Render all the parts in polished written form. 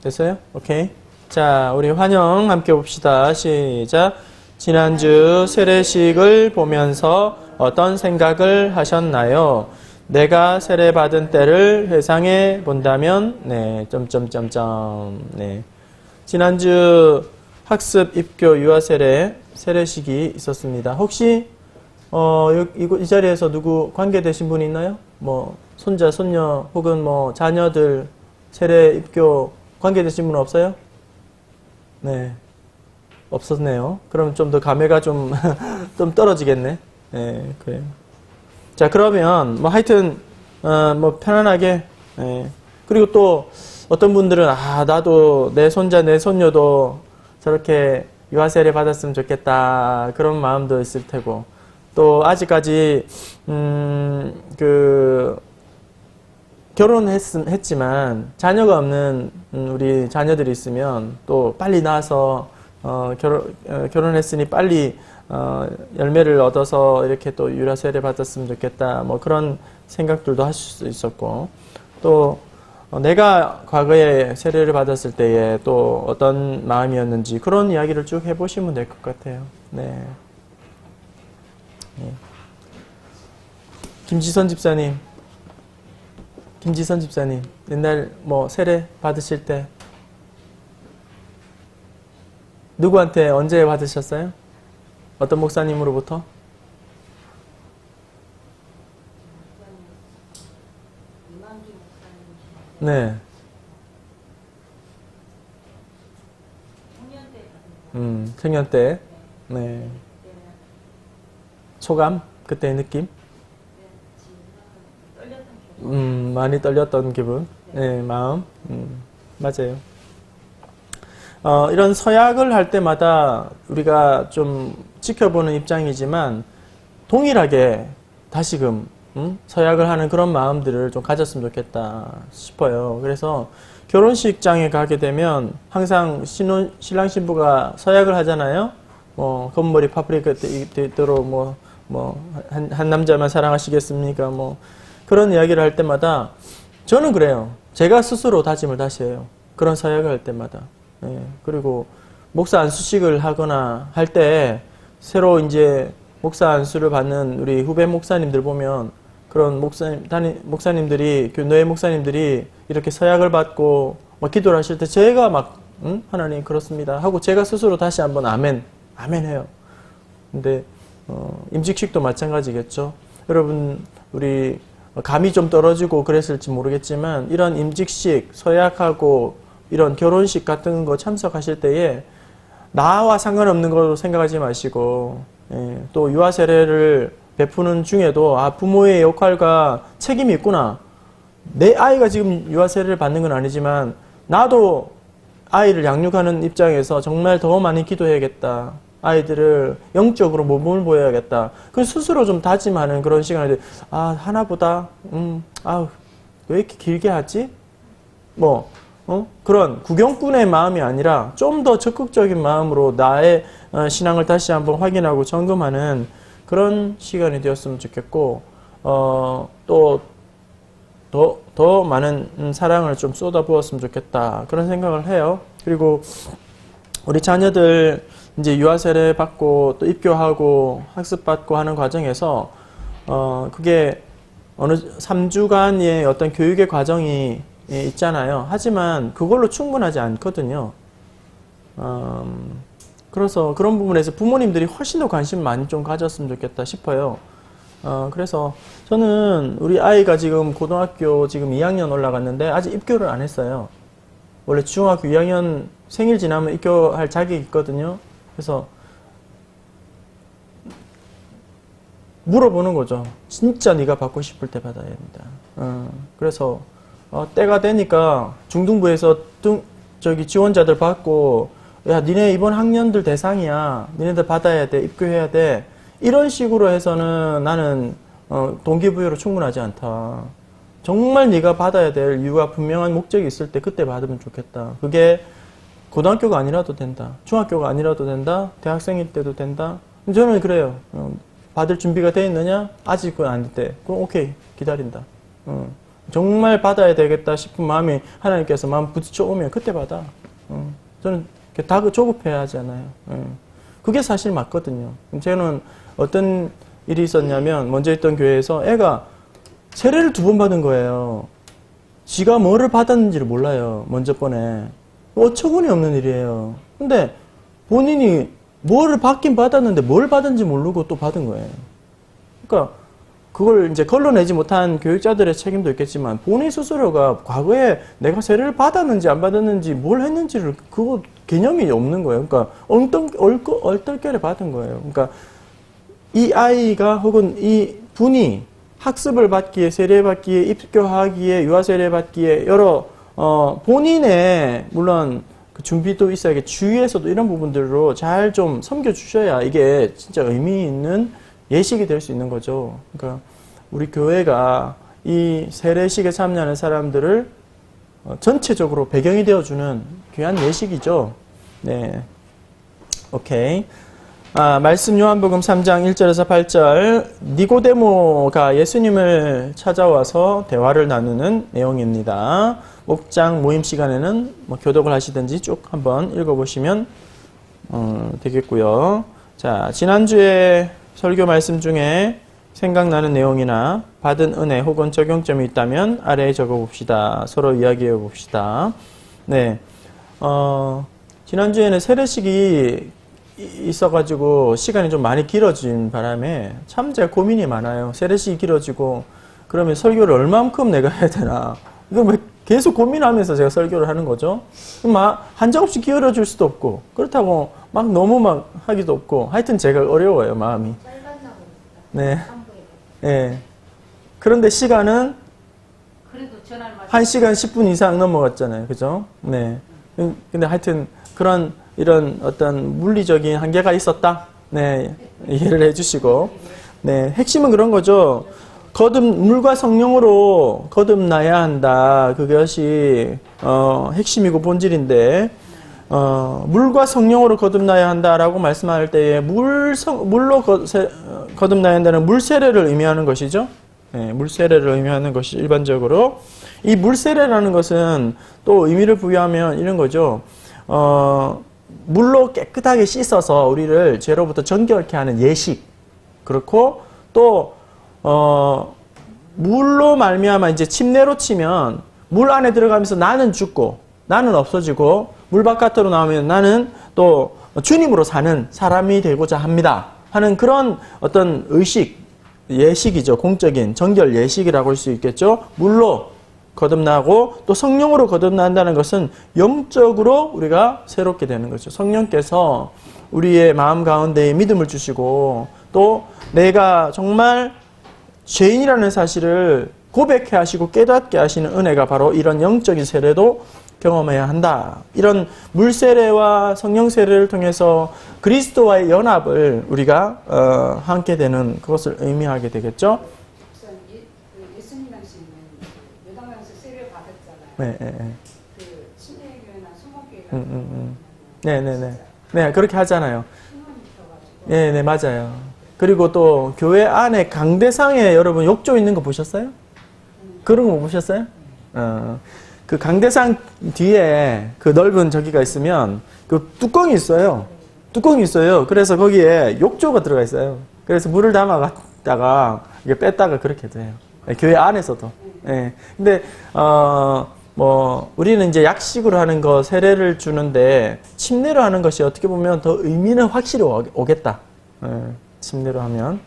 됐어요? 오케이. 자, 우리 환영 함께 봅시다. 시작. 지난주 세례식을 보면서 어떤 생각을 하셨나요? 내가 세례받은 때를 회상해 본다면, 네, 네. 지난주 학습, 입교, 유아세례, 세례식이 있었습니다. 혹시, 이 자리에서 누구 관계되신 분이 있나요? 뭐, 손자, 손녀, 혹은 뭐, 자녀들, 세례, 입교, 관계되신 분 없어요? 네. 없었네요. 그럼 좀 더 감회가 좀 떨어지겠네. 네, 그래요. 자, 그러면, 뭐, 하여튼, 뭐, 편안하게, 그리고 또, 어떤 분들은, 나도, 내 손자, 내 손녀도 저렇게 유아세례 받았으면 좋겠다. 그런 마음도 있을 테고, 또, 아직까지, 결혼했지만, 자녀가 없는 우리 자녀들이 있으면, 또, 빨리 낳아서, 결혼했으니 빨리, 열매를 얻어서 이렇게 또 유아세례 받았으면 좋겠다. 뭐 그런 생각들도 하실 수 있었고, 또 내가 과거에 세례를 받았을 때에 또 어떤 마음이었는지 그런 이야기를 쭉 해보시면 될 것 같아요. 네. 네. 김지선 집사님, 옛날 뭐 세례 받으실 때 누구한테 언제 받으셨어요? 어떤 목사님으로부터? 네. 청년 때. 네. 소감? 그때의 느낌? 많이 떨렸던 기분. 네, 마음. 맞아요. 이런 서약을 할 때마다 우리가 좀 지켜보는 입장이지만 동일하게 다시금 서약을 하는 그런 마음들을 좀 가졌으면 좋겠다 싶어요. 그래서 결혼식장에 가게 되면 항상 신랑 신부가 서약을 하잖아요. 뭐 검은머리 파프리카 있도록 한 남자만 사랑하시겠습니까? 뭐 그런 이야기를 할 때마다 저는 그래요. 제가 스스로 다짐을 다시 해요. 그런 서약을 할 때마다. 예, 그리고 목사 안수식을 하거나 할 때 새로 이제 목사 안수를 받는 우리 후배 목사님들 보면 그런 목사님들이 교회 목사님들이 이렇게 서약을 받고 기도를 하실 때 제가 막 하나님 그렇습니다 하고 제가 스스로 다시 한번 아멘 해요. 근데 임직식도 마찬가지겠죠. 여러분 우리 감이 좀 떨어지고 그랬을지 모르겠지만 이런 임직식 서약하고 이런 결혼식 같은 거 참석하실 때에 나와 상관없는 걸로 생각하지 마시고, 또 유아세례를 베푸는 중에도 부모의 역할과 책임이 있구나. 내 아이가 지금 유아세례를 받는 건 아니지만 나도 아이를 양육하는 입장에서 정말 더 많이 기도해야겠다. 아이들을 영적으로 모범을 보여야겠다. 그 스스로 좀 다짐하는 그런 시간인데 하나보다 왜 이렇게 길게 하지? 그런 구경꾼의 마음이 아니라 좀 더 적극적인 마음으로 나의 신앙을 다시 한번 확인하고 점검하는 그런 시간이 되었으면 좋겠고, 또 더 많은 사랑을 좀 쏟아부었으면 좋겠다. 그런 생각을 해요. 그리고 우리 자녀들 이제 유아세례 받고 또 입교하고 학습받고 하는 과정에서 그게 어느 3주간의 어떤 교육의 과정이 있잖아요. 하지만 그걸로 충분하지 않거든요. 그래서 그런 부분에서 부모님들이 훨씬 더 관심 많이 좀 가졌으면 좋겠다 싶어요. 그래서 저는 우리 아이가 지금 고등학교 지금 2학년 올라갔는데 아직 입교를 안 했어요. 원래 중학교 2학년 생일 지나면 입교할 자격이 있거든요. 그래서 물어보는 거죠. 진짜 네가 받고 싶을 때 받아야 된다. 그래서 때가 되니까 중등부에서 지원자들 받고 야 니네 이번 학년들 대상이야. 니네들 받아야 돼. 입교해야 돼. 이런 식으로 해서는 나는 동기부여로 충분하지 않다. 정말 네가 받아야 될 이유가 분명한 목적이 있을 때 그때 받으면 좋겠다. 그게 고등학교가 아니라도 된다. 중학교가 아니라도 된다. 대학생일 때도 된다. 저는 그래요. 받을 준비가 돼 있느냐? 아직 그건 안 돼. 그럼 오케이. 기다린다. 정말 받아야 되겠다 싶은 마음이 하나님께서 마음 부딪혀 오면 그때 받아. 저는 다 조급해야 하잖아요. 그게 사실 맞거든요. 저는 어떤 일이 있었냐면 먼저 있던 교회에서 애가 세례를 2번 받은 거예요. 지가 뭐를 받았는지를 몰라요. 먼저 번에. 어처구니 없는 일이에요. 근데 본인이 뭐를 받긴 받았는데 뭘 받은지 모르고 또 받은 거예요. 그러니까 그걸 이제 걸러내지 못한 교육자들의 책임도 있겠지만 본인 스스로가 과거에 내가 세례를 받았는지 안 받았는지 뭘 했는지를 그거 개념이 없는 거예요. 그러니까 얼떨결에 받은 거예요. 그러니까 이 아이가 혹은 이 분이 학습을 받기에, 세례 받기에, 입교하기에, 유아 세례 받기에 여러 본인의 물론 그 준비도 있어야겠. 주위에서도 이런 부분들로 잘 좀 섬겨주셔야 이게 진짜 의미 있는 예식이 될 수 있는 거죠. 그러니까 우리 교회가 이 세례식에 참여하는 사람들을 전체적으로 배경이 되어주는 귀한 예식이죠. 네, 오케이. 말씀 요한복음 3장 1절에서 8절 니고데모가 예수님을 찾아와서 대화를 나누는 내용입니다. 목장 모임 시간에는 교독을 하시든지 쭉 한번 읽어보시면 되겠고요. 자, 지난주에 설교 말씀 중에 생각나는 내용이나 받은 은혜 혹은 적용점이 있다면 아래에 적어봅시다. 서로 이야기해 봅시다. 네, 지난주에는 세례식이 있어가지고 시간이 좀 많이 길어진 바람에 참 제가 고민이 많아요. 세례식이 길어지고 그러면 설교를 얼만큼 내가 해야 되나. 이거 계속 고민하면서 제가 설교를 하는 거죠. 막 한정없이 기울여줄 수도 없고 그렇다고 막 너무 막 하기도 없고 하여튼 제가 어려워요, 마음이. 네. 네. 그런데 시간은 그래도 1시간 10분 이상 넘어갔잖아요. 그죠? 네. 근데 하여튼 그런 이런 어떤 물리적인 한계가 있었다. 네. 이해를 해주시고. 네. 핵심은 그런 거죠. 물과 성령으로 거듭나야 한다. 그것이 핵심이고 본질인데 물과 성령으로 거듭나야 한다라고 말씀할 때에 물로 거듭나야 한다는 물세례를 의미하는 것이죠. 네, 물세례를 의미하는 것이 일반적으로 이 물세례라는 것은 또 의미를 부여하면 이런 거죠. 물로 깨끗하게 씻어서 우리를 죄로부터 정결케 하는 예식. 그렇고 또 물로 말미암아 이제 침례로 치면 물 안에 들어가면서 나는 죽고 나는 없어지고 물 바깥으로 나오면 나는 또 주님으로 사는 사람이 되고자 합니다 하는 그런 어떤 의식, 예식이죠. 공적인 정결 예식이라고 할 수 있겠죠. 물로 거듭나고 또 성령으로 거듭난다는 것은 영적으로 우리가 새롭게 되는 거죠. 성령께서 우리의 마음 가운데에 믿음을 주시고 또 내가 정말 죄인이라는 사실을 고백해 하시고 깨닫게 하시는 은혜가 바로 이런 영적인 세례도 경험해야 한다. 이런 물세례와 성령세례를 통해서 그리스도와의 연합을 우리가 함께 되는 그것을 의미하게 되겠죠. 예수님 당시에는 요단강에서 세례를 받았잖아요. 네, 네, 네. 그 침례교회나 수목교회가 네네네. 네, 그렇게 하잖아요. 네, 네, 맞아요. 그리고 또 교회 안에 강대상에 여러분 욕조 있는 거 보셨어요? 그런 거 못 보셨어요? 그 강대상 뒤에 그 넓은 저기가 있으면 그 뚜껑이 있어요. 뚜껑이 있어요. 그래서 거기에 욕조가 들어가 있어요. 그래서 물을 담아갔다가 이게 뺐다가 그렇게 돼요. 교회 안에서도. 예. 근데 우리는 이제 약식으로 하는 거 세례를 주는데 침례로 하는 것이 어떻게 보면 더 의미는 확실히 오겠다. 예. 침례로 하면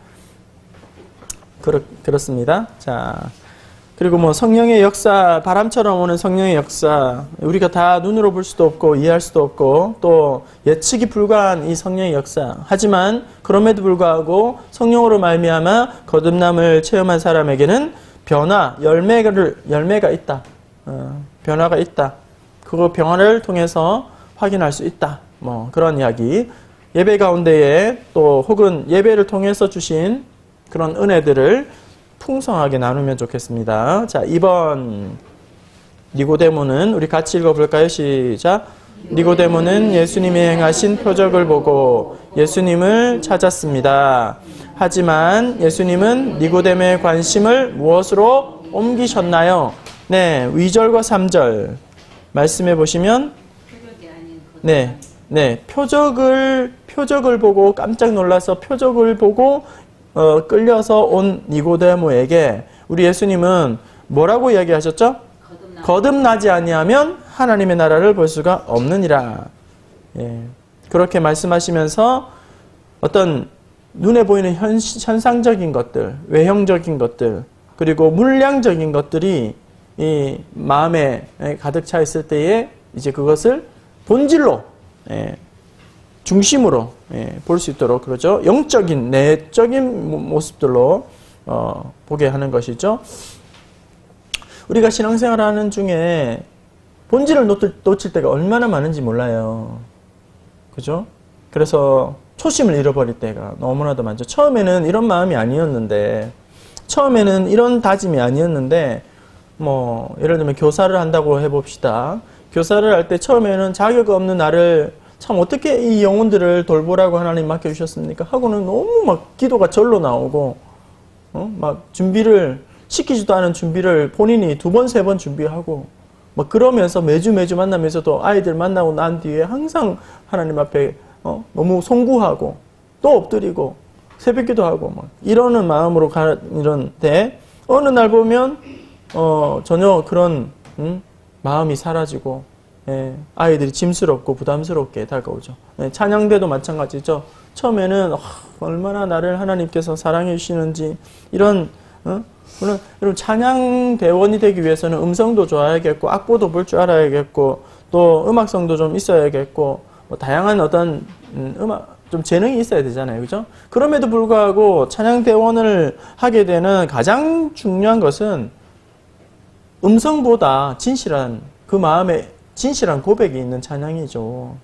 그렇습니다. 자. 그리고 성령의 역사, 바람처럼 오는 성령의 역사, 우리가 다 눈으로 볼 수도 없고 이해할 수도 없고 또 예측이 불가한 이 성령의 역사. 하지만 그럼에도 불구하고 성령으로 말미암아 거듭남을 체험한 사람에게는 변화, 열매가 있다. 변화가 있다. 그 변화를 통해서 확인할 수 있다. 그런 이야기. 예배 가운데에 또 혹은 예배를 통해서 주신 그런 은혜들을 풍성하게 나누면 좋겠습니다. 자, 2번 니고데모는 우리 같이 읽어볼까요? 시작. 니고데모는 예수님이 행하신 표적을 보고 예수님을 찾았습니다. 하지만 예수님은 니고데모의 관심을 무엇으로 옮기셨나요? 네, 2절과 3절 말씀해 보시면 표적이 아닌 네, 네, 표적을 보고 깜짝 놀라서 표적을 보고 끌려서 온 니고데모에게 우리 예수님은 뭐라고 이야기하셨죠? 거듭나지 아니하면 하나님의 나라를 볼 수가 없느니라. 예, 그렇게 말씀하시면서 어떤 눈에 보이는 현상적인 것들, 외형적인 것들, 그리고 물량적인 것들이 이 마음에 가득 차 있을 때에 이제 그것을 본질로, 중심으로 볼 수 있도록 그러죠. 영적인, 내적인 모습들로 보게 하는 것이죠. 우리가 신앙생활하는 중에 본질을 놓칠 때가 얼마나 많은지 몰라요. 그죠? 그래서 초심을 잃어버릴 때가 너무나도 많죠. 처음에는 이런 마음이 아니었는데, 처음에는 이런 다짐이 아니었는데, 뭐 예를 들면 교사를 한다고 해봅시다. 교사를 할 때 처음에는 자격 없는 나를 참 어떻게 이 영혼들을 돌보라고 하나님 맡겨주셨습니까? 하고는 너무 막 기도가 절로 나오고, 막 준비를 시키지도 않은 준비를 본인이 2번, 3번 준비하고, 막 그러면서 매주 만나면서도 아이들 만나고 난 뒤에 항상 하나님 앞에 너무 송구하고 또 엎드리고 새벽기도 하고 막 이러는 마음으로 이런데 어느 날 보면 전혀 그런 마음이 사라지고 아이들이 짐스럽고 부담스럽게 다가오죠. 찬양대도 마찬가지죠. 처음에는 얼마나 나를 하나님께서 사랑해 주시는지 이런 물론 여러분 찬양 대원이 되기 위해서는 음성도 좋아야겠고 악보도 볼 줄 알아야겠고 또 음악성도 좀 있어야겠고 뭐 다양한 어떤 음악 좀 재능이 있어야 되잖아요, 그죠? 그럼에도 불구하고 찬양 대원을 하게 되는 가장 중요한 것은 음성보다 진실한 그 마음에 진실한 고백이 있는 찬양이죠.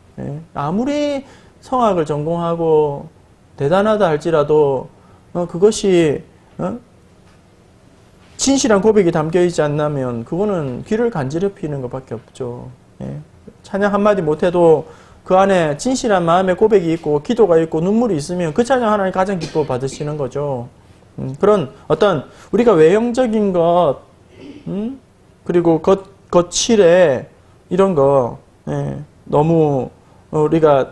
아무리 성악을 전공하고 대단하다 할지라도 그것이 진실한 고백이 담겨있지 않다면 그거는 귀를 간지럽히는 것밖에 없죠. 찬양 한마디 못해도 그 안에 진실한 마음의 고백이 있고 기도가 있고 눈물이 있으면 그 찬양 하나님 가장 기뻐 받으시는 거죠. 그런 어떤 우리가 외형적인 것 그리고 거칠에 이런 거 너무 우리가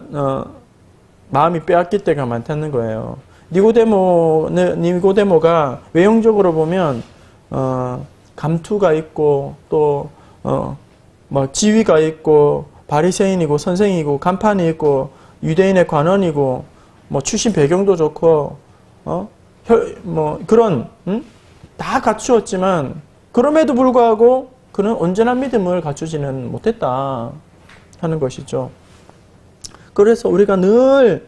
마음이 빼앗길 때가 많다는 거예요. 니고데모가 외형적으로 보면 감투가 있고 또 막 지위가 있고 바리새인이고 선생이고 간판이 있고 유대인의 관원이고 뭐 출신 배경도 좋고 뭐 그런 다 갖추었지만 그럼에도 불구하고 그는 온전한 믿음을 갖추지는 못했다 하는 것이죠. 그래서 우리가 늘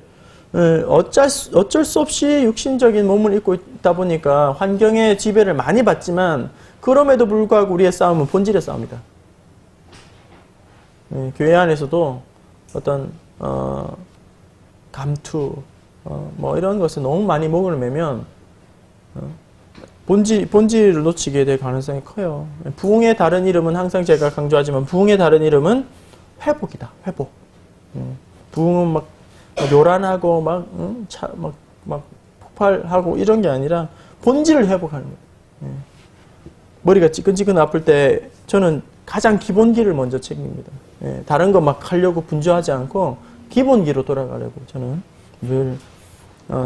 어쩔 수 없이 육신적인 몸을 입고 있다 보니까 환경의 지배를 많이 받지만 그럼에도 불구하고 우리의 싸움은 본질의 싸움이다. 교회 안에서도 어떤 감투 뭐 이런 것을 너무 많이 목을 매면 본질을 놓치게 될 가능성이 커요. 부흥의 다른 이름은 항상 제가 강조하지만 부흥의 다른 이름은 회복이다. 회복. 부흥은 막 요란하고 막 폭발하고 이런 게 아니라 본질을 회복하는 거예요. 머리가 찌끈찌끈 아플 때 저는 가장 기본기를 먼저 챙깁니다. 다른 거 막 하려고 분주하지 않고 기본기로 돌아가려고 저는 늘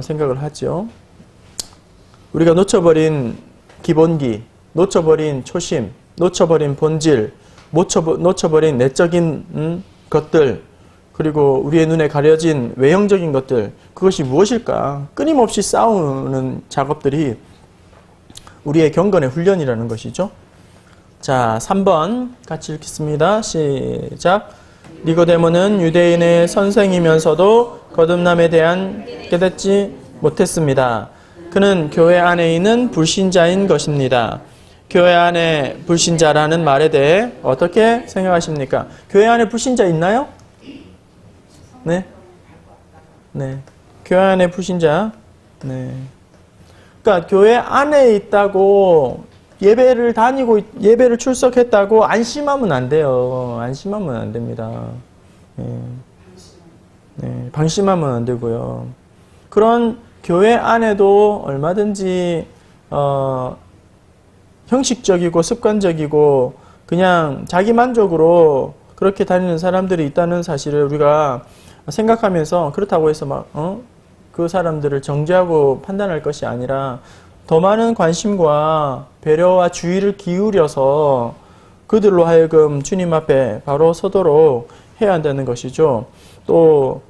생각을 하죠. 우리가 놓쳐버린 기본기, 놓쳐버린 초심, 놓쳐버린 본질, 놓쳐버린 내적인 것들, 그리고 우리의 눈에 가려진 외형적인 것들, 그것이 무엇일까? 끊임없이 싸우는 작업들이 우리의 경건의 훈련이라는 것이죠. 자, 3번 같이 읽겠습니다. 시작. 니고데모는 유대인의 선생이면서도 거듭남에 대한 깨닫지 못했습니다. 그는 교회 안에 있는 불신자인 것입니다. 교회 안에 불신자라는 말에 대해 어떻게 생각하십니까? 교회 안에 불신자 있나요? 네. 네. 교회 안에 불신자. 네. 그러니까 교회 안에 있다고 예배를 출석했다고 안심하면 안 돼요. 안심하면 안 됩니다. 네. 방심하면 안 되고요. 그런 교회 안에도 얼마든지 형식적이고 습관적이고 그냥 자기 만족으로 그렇게 다니는 사람들이 있다는 사실을 우리가 생각하면서 그렇다고 해서 막 그 사람들을 정죄하고 판단할 것이 아니라 더 많은 관심과 배려와 주의를 기울여서 그들로 하여금 주님 앞에 바로 서도록 해야 한다는 것이죠. 또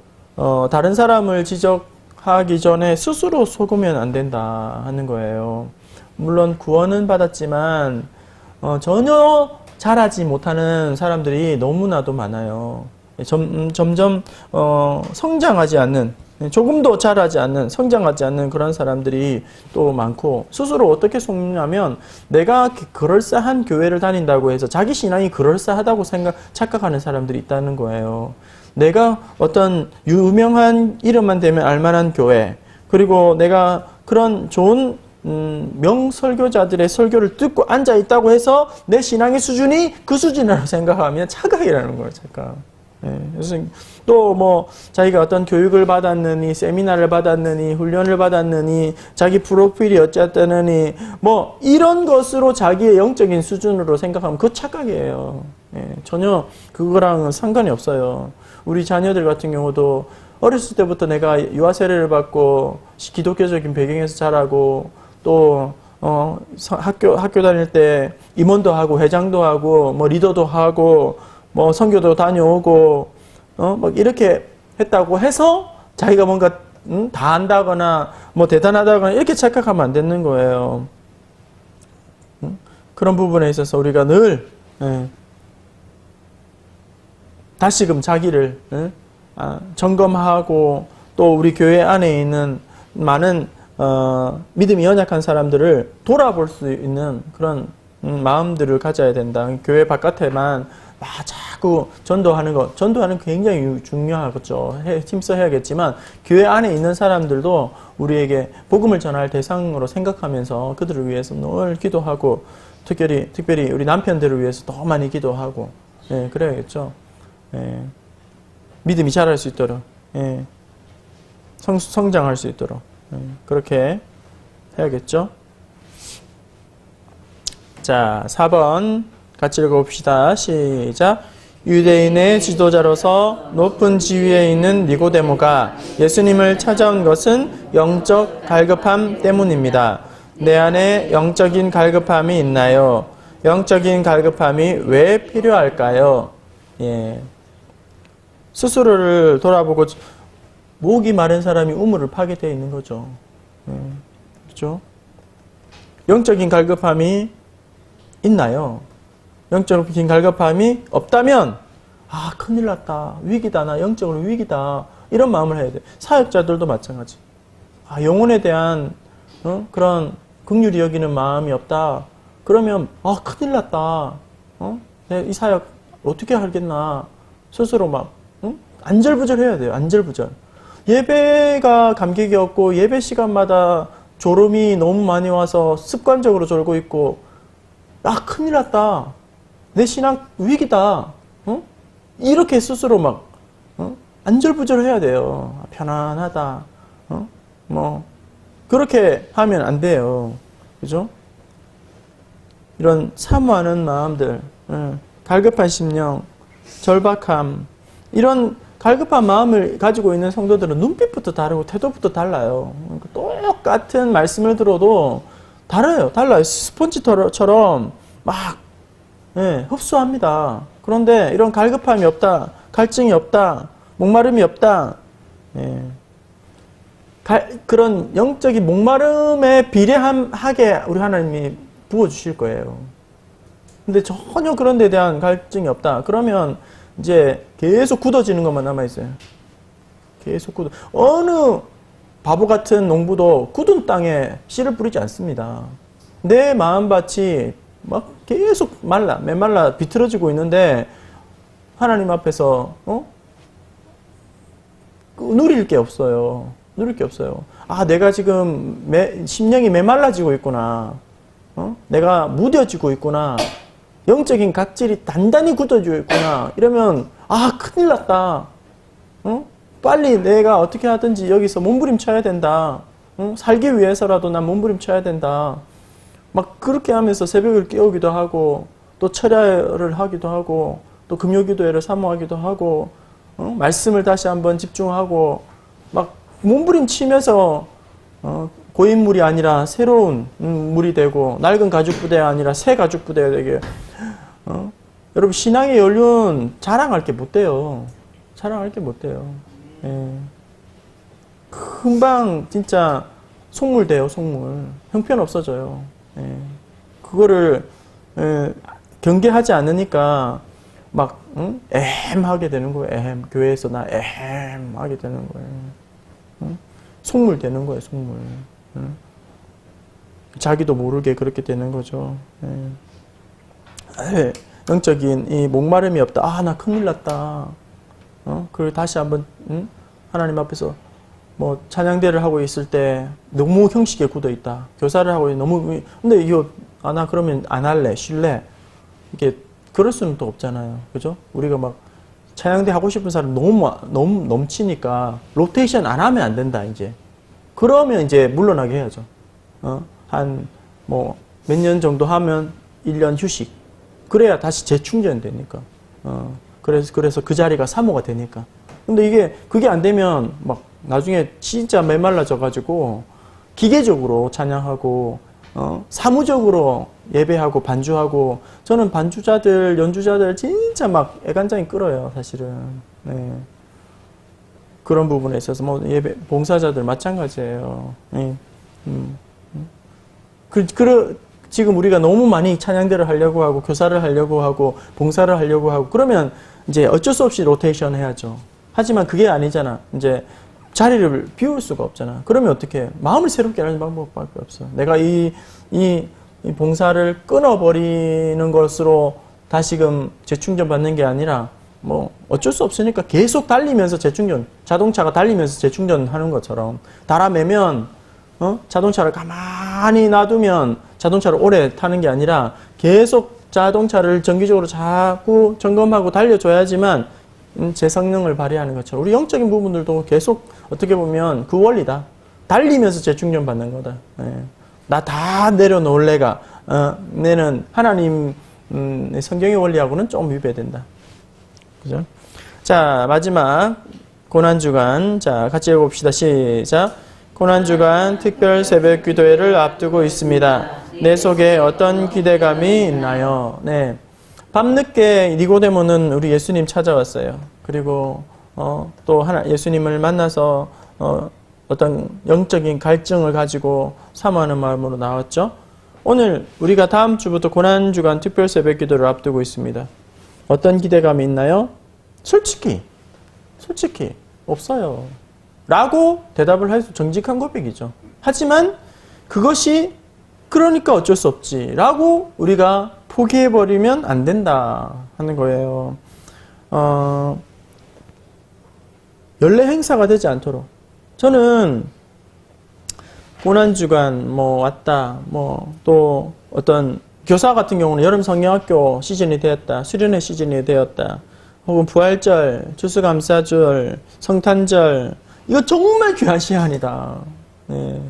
다른 사람을 지적하기 전에 스스로 속으면 안 된다 하는 거예요. 물론 구원은 받았지만 전혀 잘하지 못하는 사람들이 너무나도 많아요. 점점 성장하지 않는, 조금도 잘하지 않는, 성장하지 않는 그런 사람들이 또 많고, 스스로 어떻게 속냐면 내가 그럴싸한 교회를 다닌다고 해서 자기 신앙이 그럴싸하다고 착각하는 사람들이 있다는 거예요. 내가 어떤 유명한 이름만 되면 알만한 교회, 그리고 내가 그런 좋은 명설교자들의 설교를 듣고 앉아 있다고 해서 내 신앙의 수준이 그 수준이라고 생각하면 착각이라는 거예요, 착각. 그래서 또 뭐 자기가 어떤 교육을 받았느니, 세미나를 받았느니, 훈련을 받았느니, 자기 프로필이 어쨌다느니, 뭐 이런 것으로 자기의 영적인 수준으로 생각하면 그거 착각이에요. 전혀 그거랑은 상관이 없어요. 우리 자녀들 같은 경우도 어렸을 때부터 내가 유아 세례를 받고 기독교적인 배경에서 자라고 또 학교 다닐 때 임원도 하고 회장도 하고 뭐 리더도 하고 뭐 선교도 다녀오고 막 이렇게 했다고 해서 자기가 뭔가 다 안다거나 뭐 대단하다거나 이렇게 착각하면 안 되는 거예요. 그런 부분에 있어서 우리가 늘 다시금 자기를 점검하고 또 우리 교회 안에 있는 많은 믿음이 연약한 사람들을 돌아볼 수 있는 그런 마음들을 가져야 된다. 교회 바깥에만 자꾸 전도하는 것, 전도하는 거 굉장히 중요하겠죠. 힘써 해야겠지만 교회 안에 있는 사람들도 우리에게 복음을 전할 대상으로 생각하면서 그들을 위해서 늘 기도하고 특별히 우리 남편들을 위해서 더 많이 기도하고 그래야겠죠. 믿음이 자랄 수 있도록 성장할 수 있도록 그렇게 해야겠죠. 자, 4번 같이 읽어봅시다. 시작. 유대인의 지도자로서 높은 지위에 있는 니고데모가 예수님을 찾아온 것은 영적 갈급함 때문입니다. 내 안에 영적인 갈급함이 있나요? 영적인 갈급함이 왜 필요할까요? 스스로를 돌아보고 목이 마른 사람이 우물을 파게 되어 있는 거죠. 그렇죠? 영적인 갈급함이 있나요? 영적인 갈급함이 없다면 큰일 났다. 위기다. 나 영적으로 위기다. 이런 마음을 해야 돼. 사역자들도 마찬가지. 영혼에 대한 그런 긍휼히 여기는 마음이 없다. 그러면 큰일 났다. 내 이 사역 어떻게 하겠나. 스스로 막 안절부절해야 돼요. 안절부절. 예배가 감격이 없고 예배 시간마다 졸음이 너무 많이 와서 습관적으로 졸고 있고 큰일 났다. 내 신앙 위기다. 이렇게 스스로 막 안절부절해야 돼요. 편안하다. 뭐 그렇게 하면 안 돼요. 그죠? 이런 사모하는 마음들, 갈급한 심령, 절박함, 이런 갈급한 마음을 가지고 있는 성도들은 눈빛부터 다르고 태도부터 달라요. 똑같은 말씀을 들어도 달라요. 스폰지처럼 막 흡수합니다. 그런데 이런 갈급함이 없다, 갈증이 없다, 목마름이 없다, 그런 영적인 목마름에 비례하게 우리 하나님이 부어주실 거예요. 근데 전혀 그런 데 대한 갈증이 없다. 그러면 이제 계속 굳어지는 것만 남아있어요. 계속 어느 바보 같은 농부도 굳은 땅에 씨를 뿌리지 않습니다. 내 마음밭이 막 계속 메말라 비틀어지고 있는데 하나님 앞에서 누릴 게 없어요. 내가 지금 심령이 메말라지고 있구나. 내가 무뎌지고 있구나. 영적인 각질이 단단히 굳어지고 있구나. 이러면 큰일 났다. 빨리 내가 어떻게 하든지 여기서 몸부림쳐야 된다. 살기 위해서라도 난 몸부림쳐야 된다. 막 그렇게 하면서 새벽을 깨우기도 하고 또 철야를 하기도 하고 또 금요기도회를 사모하기도 하고 말씀을 다시 한번 집중하고 막 몸부림치면서 고인물이 아니라 새로운 물이 되고 낡은 가죽 부대가 아니라 새 가죽 부대가 되게 여러분 신앙의 연륜 자랑할 게 못 돼요. 자랑할 게 못 돼요. 예. 금방 진짜 속물 돼요. 속물. 형편 없어져요. 예. 그거를 경계하지 않으니까 막 하게 되는 거예요. 교회에서 나 하게 되는 거예요. 속물 되는 거예요. 속물. 자기도 모르게 그렇게 되는 거죠. 영적인 이 목마름이 없다. 나 큰일 났다. 그걸 다시 한번 하나님 앞에서 뭐 찬양대를 하고 있을 때 너무 형식에 굳어 있다. 교사를 하고 너무 근데 이거 나 그러면 안 할래, 쉴래. 이게 그럴 수는 또 없잖아요. 그죠? 우리가 막 찬양대 하고 싶은 사람 너무 넘치니까 로테이션 안 하면 안 된다, 이제. 그러면 이제 물러나게 해야죠. 한 뭐 몇 년 정도 하면 1년 휴식. 그래야 다시 재충전되니까. 그래서 그 자리가 사모가 되니까. 근데 그게 안 되면 막 나중에 진짜 메말라져 가지고 기계적으로 찬양하고 사무적으로 예배하고 반주하고 저는 반주자들 연주자들 진짜 막 애간장이 끓어요, 사실은. 네. 그런 부분에 있어서 뭐 예배 봉사자들 마찬가지예요. 네. 지금 우리가 너무 많이 찬양대를 하려고 하고 교사를 하려고 하고 봉사를 하려고 하고 그러면 이제 어쩔 수 없이 로테이션 해야죠. 하지만 그게 아니잖아. 이제 자리를 비울 수가 없잖아. 그러면 어떻게? 마음을 새롭게 하는 방법밖에 없어. 내가 이 봉사를 끊어버리는 것으로 다시금 재충전 받는 게 아니라 뭐 어쩔 수 없으니까 계속 달리면서 재충전, 자동차가 달리면서 재충전하는 것처럼 달아매면 자동차를 가만히 놔두면 자동차를 오래 타는 게 아니라 계속 자동차를 정기적으로 자꾸 점검하고 달려줘야지만 제 성능을 발휘하는 것처럼 우리 영적인 부분들도 계속 어떻게 보면 그 원리다. 달리면서 재충전 받는 거다. 나 다 내려놓을래가 내는 하나님 성경의 원리하고는 조금 위배된다. 그죠? 자, 마지막 고난주간. 자, 같이 읽어봅시다. 시작. 고난주간 특별 새벽 기도회를 앞두고 있습니다. 내 속에 어떤 기대감이 있나요? 네. 밤늦게 니고데모는 우리 예수님 찾아왔어요. 그리고 또 예수님을 만나서 어떤 영적인 갈증을 가지고 사모하는 마음으로 나왔죠. 오늘 우리가 다음 주부터 고난주간 특별 새벽 기도를 앞두고 있습니다. 어떤 기대감이 있나요? 솔직히 없어요. 라고 대답을 할 수 정직한 고백이죠. 하지만 그것이 그러니까 어쩔 수 없지 라고 우리가 포기해버리면 안 된다 하는 거예요. 연례 행사가 되지 않도록. 저는 고난주간 왔다 또 어떤 교사 같은 경우는 여름 성경학교 시즌이 되었다, 수련회 시즌이 되었다, 혹은 부활절, 추수감사절, 성탄절, 이거 정말 귀한 시간이다. 네.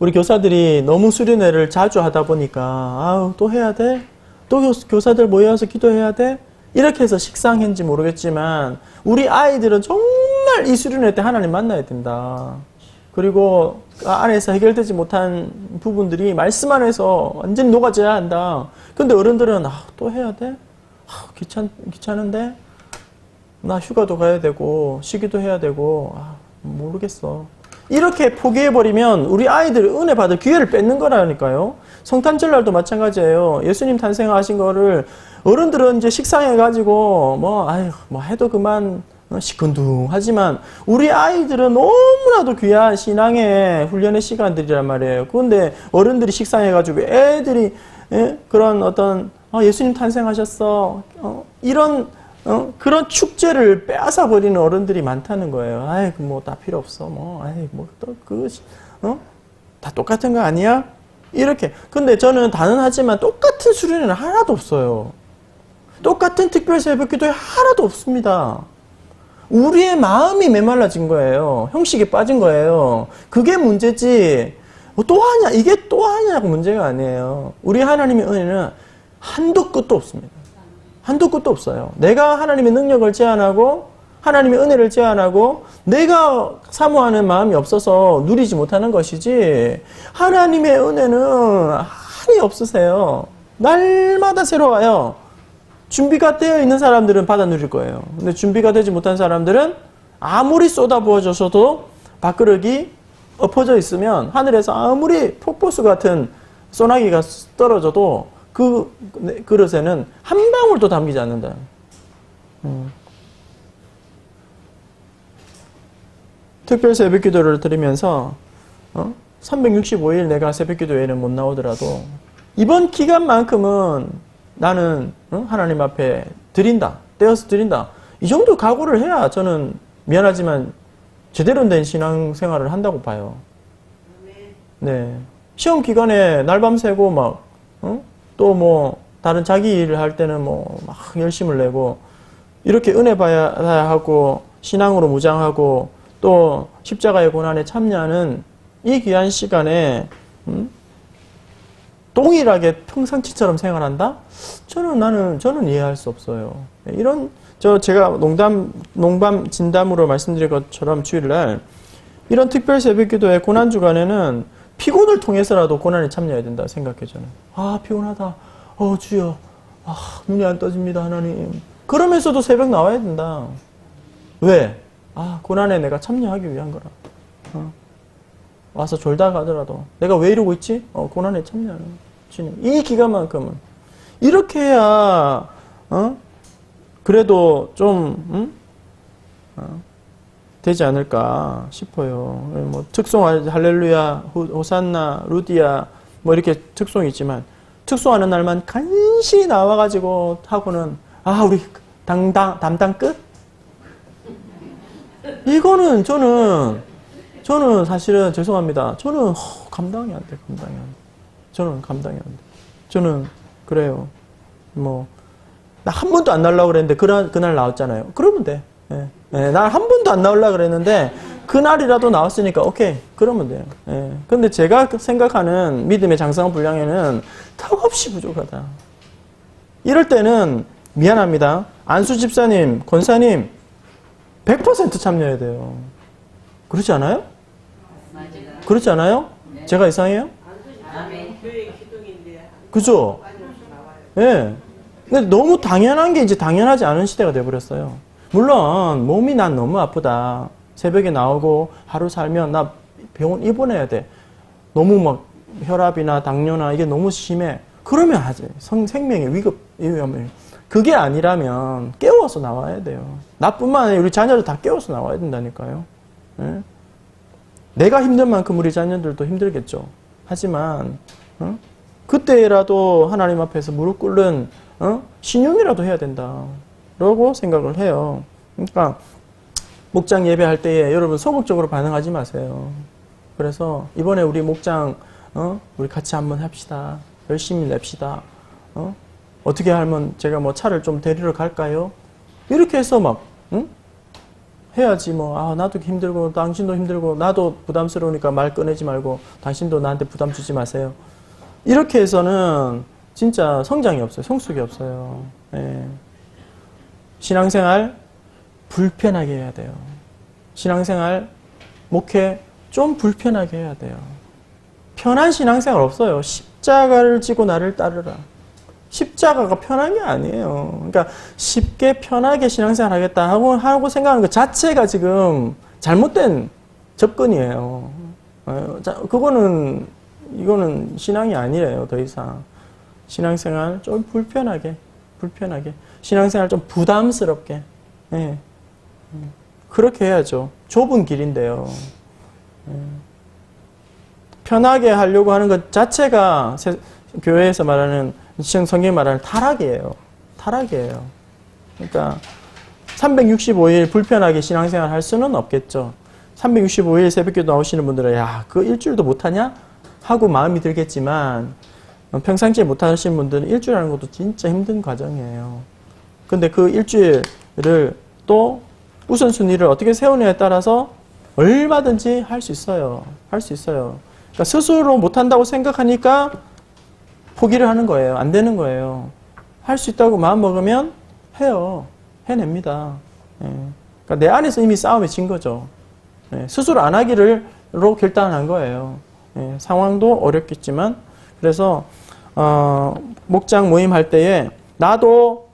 우리 교사들이 너무 수련회를 자주 하다 보니까 또 해야 돼? 또 교사들 모여서 기도해야 돼? 이렇게 해서 식상했는지 모르겠지만 우리 아이들은 정말 이 수련회 때 하나님 만나야 된다. 그리고 그 안에서 해결되지 못한 부분들이 말씀 안에서 완전히 녹아져야 한다. 근데 어른들은 또 해야 돼? 귀찮은데? 나 휴가도 가야 되고 쉬기도 해야 되고 모르겠어. 이렇게 포기해버리면 우리 아이들 은혜 받을 기회를 뺏는 거라니까요. 성탄절날도 마찬가지예요. 예수님 탄생하신 거를 어른들은 이제 식상해가지고 해도 그만 시큰둥하지만 우리 아이들은 너무나도 귀한 신앙의 훈련의 시간들이란 말이에요. 그런데 어른들이 식상해가지고 애들이 그런 어떤 예수님 탄생하셨어 이런 그런 축제를 빼앗아 버리는 어른들이 많다는 거예요. 다 필요 없어. 다 똑같은 거 아니야? 이렇게. 근데 저는 단언하지만 똑같은 수련회는 하나도 없어요. 똑같은 특별 새벽 기도회 하나도 없습니다. 우리의 마음이 메말라진 거예요. 형식에 빠진 거예요. 그게 문제지. 뭐 또 하냐? 이게 또 하냐고 문제가 아니에요. 우리 하나님의 은혜는 한도 끝도 없습니다. 한도 끝도 없어요. 내가 하나님의 능력을 제한하고 하나님의 은혜를 제한하고 내가 사모하는 마음이 없어서 누리지 못하는 것이지 하나님의 은혜는 한이 없으세요. 날마다 새로워요. 준비가 되어 있는 사람들은 받아 누릴 거예요. 근데 준비가 되지 못한 사람들은 아무리 쏟아부어져서도 밥그릇이 엎어져 있으면 하늘에서 아무리 폭포수 같은 소나기가 떨어져도 그 그릇에는 한 방울도 담기지 않는다. 특별 새벽 기도를 드리면서 365일 내가 새벽 기도에는 못 나오더라도 이번 기간만큼은 나는 하나님 앞에 드린다. 떼어서 드린다. 이 정도 각오를 해야 저는 미안하지만 제대로 된 신앙생활을 한다고 봐요. 네. 시험 기간에 날밤 새고 막 또 뭐 다른 자기 일을 할 때는 뭐 막 열심을 내고 이렇게 은혜 받아야 하고 신앙으로 무장하고 또 십자가의 고난에 참여하는 이 귀한 시간에 동일하게 평상시처럼 생활한다? 저는 이해할 수 없어요. 이런 제가 농담 진담으로 말씀드린 것처럼 주일날 이런 특별 새벽기도의 고난 주간에는 피곤을 통해서라도 고난에 참여해야 된다 생각해요. 저는 피곤하다. 주여. 눈이 안 떠집니다 하나님. 그러면서도 새벽 나와야 된다. 왜? 고난에 내가 참여하기 위한 거라. 와서 졸다 가더라도 내가 왜 이러고 있지? 고난에 참여하는 주님. 이 기간만큼은 이렇게 해야 그래도 좀 되지 않을까 싶어요. 뭐 특송 할렐루야, 호산나, 루디아 뭐 이렇게 특송이 있지만 특송하는 날만 간신히 나와가지고 하고는 우리 담당 끝? 이거는 저는 사실은 죄송합니다. 저는 감당이 안 돼. 저는 감당이 안 돼. 저는 그래요. 뭐 나 한 번도 안 나오려고 그랬는데 그날 나왔잖아요. 그러면 돼. 나 한 번도 안 나오려고 그랬는데 그날이라도 나왔으니까 오케이. 그러면 돼요. 근데 제가 생각하는 믿음의 장성한 분량에는 턱없이 부족하다. 이럴 때는 미안합니다. 안수 집사님, 권사님 100% 참여해야 돼요. 그렇지 않아요? 그렇지 않아요? 제가 이상해요? 그죠? 예. 근데 너무 당연한 게 이제 당연하지 않은 시대가 돼버렸어요. 물론 몸이 난 너무 아프다. 새벽에 나오고 하루 살면 나 병원 입원해야 돼. 너무 막 혈압이나 당뇨나 이게 너무 심해. 그러면 하지. 생명의 위험이. 그게 아니라면 깨워서 나와야 돼요. 나뿐만 아니라 우리 자녀들 다 깨워서 나와야 된다니까요. 예? 내가 힘든 만큼 우리 자녀들도 힘들겠죠. 하지만 그때라도 하나님 앞에서 무릎 꿇는 신용이라도 해야 된다라고 생각을 해요. 그러니까 목장 예배할 때에 여러분 소극적으로 반응하지 마세요. 그래서 이번에 우리 목장 우리 같이 한번 합시다. 열심히 냅시다. 어떻게 하면 제가 뭐 차를 좀 데리러 갈까요? 이렇게 해서 막 해야지 뭐 나도 힘들고 당신도 힘들고 나도 부담스러우니까 말 꺼내지 말고 당신도 나한테 부담 주지 마세요. 이렇게 해서는 진짜 성장이 없어요. 성숙이 없어요. 신앙생활 불편하게 해야 돼요. 신앙생활 목회 좀 불편하게 해야 돼요. 편한 신앙생활 없어요. 십자가를 지고 나를 따르라. 십자가가 편한 게 아니에요. 그러니까 쉽게 편하게 신앙생활 하겠다 하고 생각하는 것 자체가 지금 잘못된 접근이에요. 이거는 신앙이 아니래요. 더 이상. 신앙생활 좀 불편하게. 신앙생활 좀 부담스럽게. 그렇게 해야죠. 좁은 길인데요. 편하게 하려고 하는 것 자체가 교회에서 말하는 성경이 말하는 타락이에요. 그러니까 365일 불편하게 신앙생활 할 수는 없겠죠. 365일 새벽기도 나오시는 분들은 그 일주일도 못하냐? 하고 마음이 들겠지만 평상시에 못하시는 분들은 일주일 하는 것도 진짜 힘든 과정이에요. 근데 그 일주일을 또 우선순위를 어떻게 세우느냐에 따라서 얼마든지 할 수 있어요. 그러니까 스스로 못한다고 생각하니까 포기를 하는 거예요. 안 되는 거예요. 할 수 있다고 마음 먹으면 해요. 해냅니다. 예. 그러니까 내 안에서 이미 싸움이 진 거죠. 예. 스스로 안 하기로 결단한 거예요. 예. 상황도 어렵겠지만 그래서 목장 모임 할 때에 나도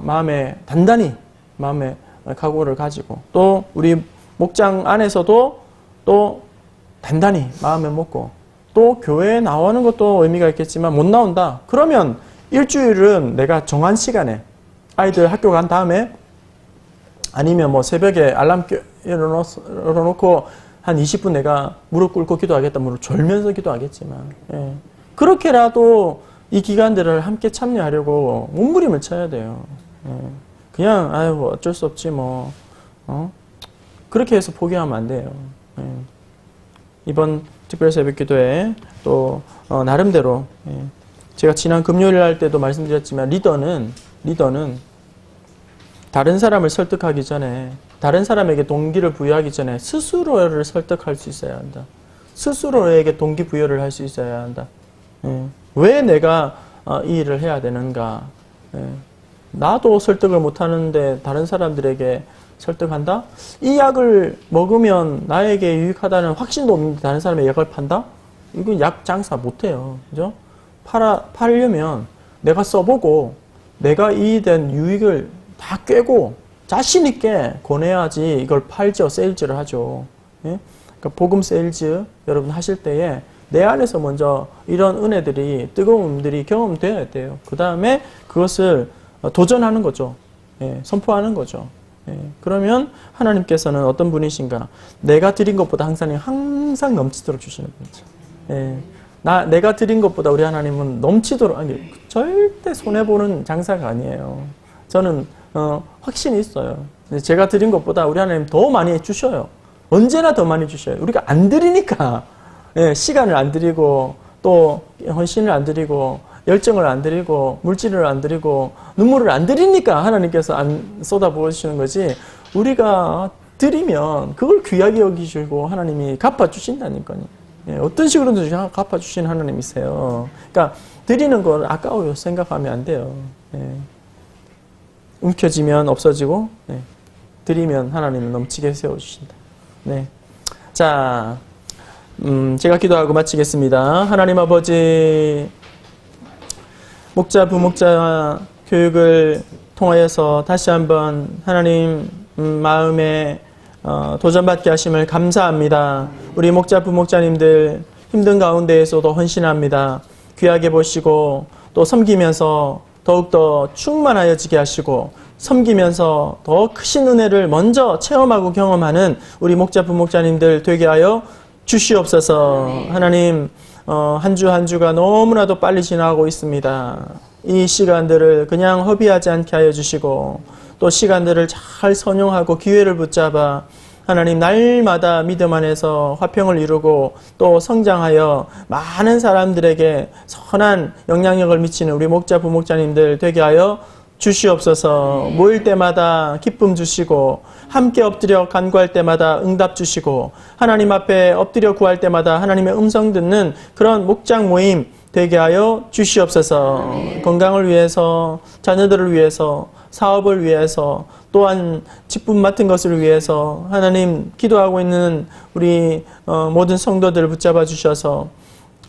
마음에 단단히 마음에 각오를 가지고 또 우리 목장 안에서도 또 단단히 마음에 먹고 또 교회에 나오는 것도 의미가 있겠지만 못 나온다. 그러면 일주일은 내가 정한 시간에 아이들 학교 간 다음에 아니면 뭐 새벽에 알람 열어놓고 한 20분 내가 무릎 꿇고 기도하겠다. 무릎 졸면서 기도하겠지만 예. 그렇게라도 이 기간들을 함께 참여하려고 몸부림을 쳐야 돼요. 예. 그냥 아유 어쩔 수 없지 뭐 그렇게 해서 포기하면 안 돼요. 예. 이번 특별 새벽 기도에 또 나름대로 제가 지난 금요일 할 때도 말씀드렸지만 리더는 다른 사람을 설득하기 전에 다른 사람에게 동기를 부여하기 전에 스스로를 설득할 수 있어야 한다. 스스로에게 동기부여를 할 수 있어야 한다. 왜 내가 이 일을 해야 되는가? 나도 설득을 못하는데 다른 사람들에게 설득한다? 이 약을 먹으면 나에게 유익하다는 확신도 없는데 다른 사람의 약을 판다? 이건 약 장사 못해요. 그죠? 팔려면 내가 써보고 내가 이된 유익을 다 꿰고 자신있게 권해야지 이걸 팔죠. 세일즈를 하죠. 예? 그러니까 복음 세일즈 여러분 하실 때에 내 안에서 먼저 이런 은혜들이 뜨거움들이 경험되어야 돼요. 그 다음에 그것을 도전하는 거죠. 예, 선포하는 거죠. 예, 그러면 하나님께서는 어떤 분이신가? 내가 드린 것보다 항상 넘치도록 주시는 분이죠. 예, 내가 드린 것보다 우리 하나님은 넘치도록, 아니, 절대 손해보는 장사가 아니에요. 저는 확신이 있어요. 제가 드린 것보다 우리 하나님 더 많이 주셔요. 언제나 더 많이 주셔요. 우리가 안 드리니까 예, 시간을 안 드리고 또 헌신을 안 드리고 열정을 안 드리고 물질을 안 드리고 눈물을 안 드리니까 하나님께서 안 쏟아부으시는 거지. 우리가 드리면 그걸 귀하게 여기시고 하나님이 갚아주신다니까요. 예, 어떤 식으로든 갚아주신 하나님이세요. 그러니까 드리는 걸 아까워요 생각하면 안 돼요. 예. 움켜쥐면 없어지고 드리면 하나님은 넘치게 세워주신다. 네. 자, 제가 기도하고 마치겠습니다. 하나님 아버지, 목자 부목자 교육을 통하여서 다시 한번 하나님 마음에 도전받게 하심을 감사합니다. 우리 목자 부목자님들 힘든 가운데에서도 헌신합니다. 귀하게 보시고 또 섬기면서 더욱더 충만하여지게 하시고 섬기면서 더 크신 은혜를 먼저 체험하고 경험하는 우리 목자 부목자님들 되게 하여 주시옵소서. 하나님 한 주 한 주가 너무나도 빨리 지나가고 있습니다. 이 시간들을 그냥 허비하지 않게 하여 주시고 또 시간들을 잘 선용하고 기회를 붙잡아 하나님 날마다 믿음 안에서 화평을 이루고 또 성장하여 많은 사람들에게 선한 영향력을 미치는 우리 목자 부목자님들 되게 하여 주시옵소서. 모일 때마다 기쁨 주시고 함께 엎드려 간구할 때마다 응답 주시고 하나님 앞에 엎드려 구할 때마다 하나님의 음성 듣는 그런 목장 모임 되게 하여 주시옵소서. 건강을 위해서, 자녀들을 위해서, 사업을 위해서, 또한 직분 맡은 것을 위해서 하나님 기도하고 있는 우리 모든 성도들을 붙잡아 주셔서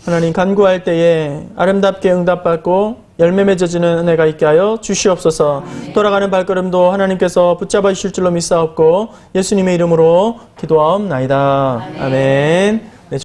하나님 간구할 때에 아름답게 응답받고 열매 맺어지는 은혜가 있게 하여 주시옵소서. 돌아가는 발걸음도 하나님께서 붙잡아 주실 줄로 믿사옵고 예수님의 이름으로 기도하옵나이다. 아멘.